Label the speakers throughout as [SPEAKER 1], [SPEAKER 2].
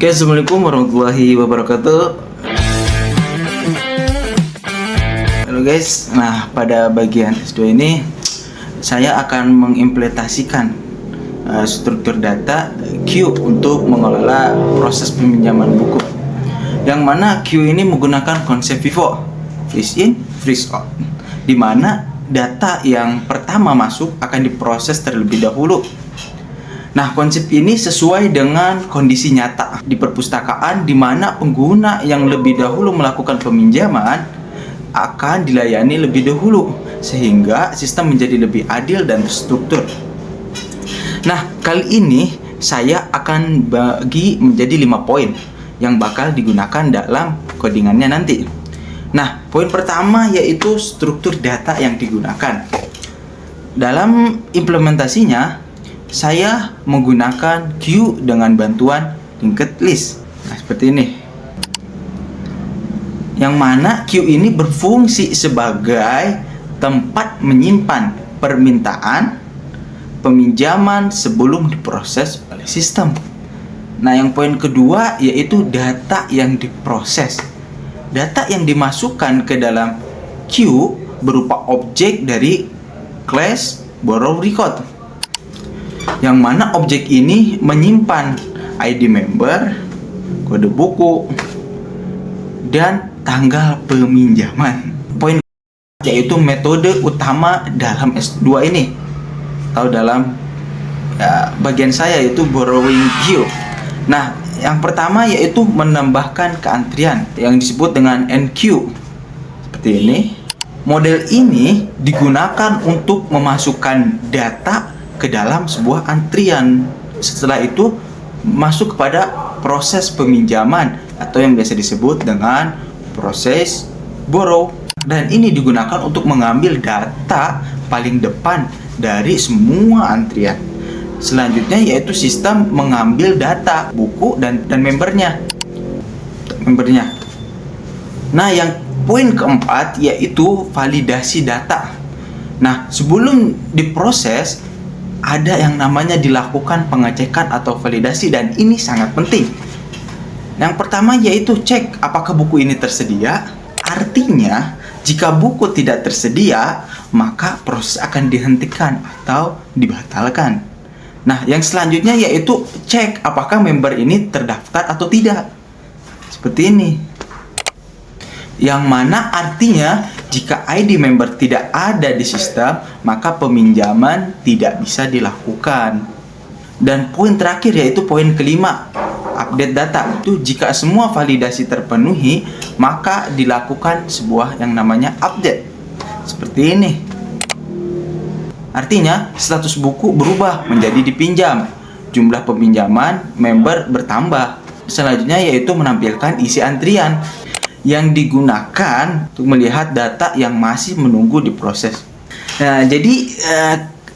[SPEAKER 1] Oke, assalamualaikum warahmatullahi wabarakatuh. Halo guys, nah pada bagian S2 ini saya akan mengimplementasikan struktur data Q untuk mengelola proses peminjaman buku. Yang mana Q ini menggunakan konsep FIFO, freeze in, freeze out, di mana data yang pertama masuk akan diproses terlebih dahulu. Nah, konsep ini sesuai dengan kondisi nyata di perpustakaan, di mana pengguna yang lebih dahulu melakukan peminjaman akan dilayani lebih dahulu, sehingga sistem menjadi lebih adil dan terstruktur. Nah, kali ini saya akan bagi menjadi 5 poin yang bakal digunakan dalam codingannya nanti. Nah, poin pertama yaitu struktur data yang digunakan. Dalam implementasinya, saya menggunakan Q dengan bantuan linked list. Nah, seperti ini. Yang mana Q ini berfungsi sebagai tempat menyimpan permintaan peminjaman sebelum diproses oleh sistem. Nah, yang poin kedua yaitu data yang diproses. Data yang dimasukkan ke dalam Q berupa objek dari class borrow record, yang mana objek ini menyimpan ID member, kode buku, dan tanggal peminjaman. Poin yaitu metode utama dalam S2 ini, atau dalam bagian saya yaitu borrowing queue. Nah, yang pertama yaitu menambahkan keantrian yang disebut dengan NQ. Seperti ini. Model ini digunakan untuk memasukkan data ke dalam sebuah antrian. Setelah itu masuk kepada proses peminjaman atau yang biasa disebut dengan proses borrow, dan ini digunakan untuk mengambil data paling depan dari semua antrian. Selanjutnya yaitu sistem mengambil data buku dan membernya. Nah, yang poin keempat yaitu validasi data. Nah, sebelum diproses ada yang namanya dilakukan pengecekan atau validasi, dan ini sangat penting. Yang pertama yaitu cek apakah buku ini tersedia. Artinya, jika buku tidak tersedia, maka proses akan dihentikan atau dibatalkan. Nah, yang selanjutnya yaitu cek apakah member ini terdaftar atau tidak. Seperti ini. Yang mana artinya jika ID member tidak ada di sistem, maka peminjaman tidak bisa dilakukan. Dan poin terakhir yaitu poin kelima, update data. Itu jika semua validasi terpenuhi, maka dilakukan sebuah yang namanya update. Seperti ini. Artinya status buku berubah menjadi dipinjam. Jumlah peminjaman member bertambah. Selanjutnya yaitu menampilkan isi antrian yang digunakan untuk melihat data yang masih menunggu diproses. Nah, jadi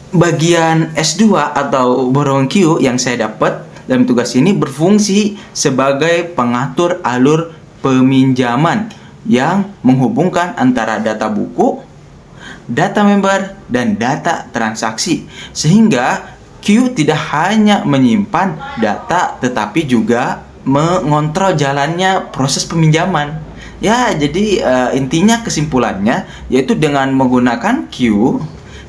[SPEAKER 1] bagian S2 atau borrowing queue yang saya dapat dalam tugas ini berfungsi sebagai pengatur alur peminjaman yang menghubungkan antara data buku, data member, dan data transaksi, sehingga Q tidak hanya menyimpan data tetapi juga mengontrol jalannya proses peminjaman. Ya, jadi intinya kesimpulannya yaitu dengan menggunakan Q,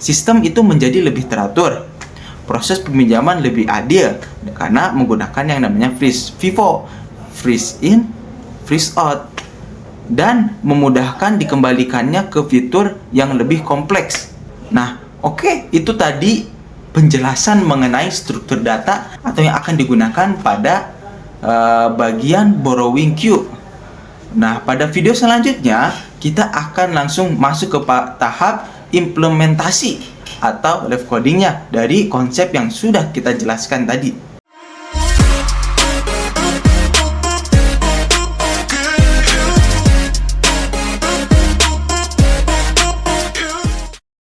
[SPEAKER 1] sistem itu menjadi lebih teratur, proses peminjaman lebih adil karena menggunakan yang namanya FIFO, freeze in, freeze out, dan memudahkan dikembalikannya ke fitur yang lebih kompleks. Nah, oke, itu tadi penjelasan mengenai struktur data atau yang akan digunakan pada bagian borrowing queue. Nah, pada video selanjutnya kita akan langsung masuk ke tahap implementasi atau live codingnya dari konsep yang sudah kita jelaskan tadi.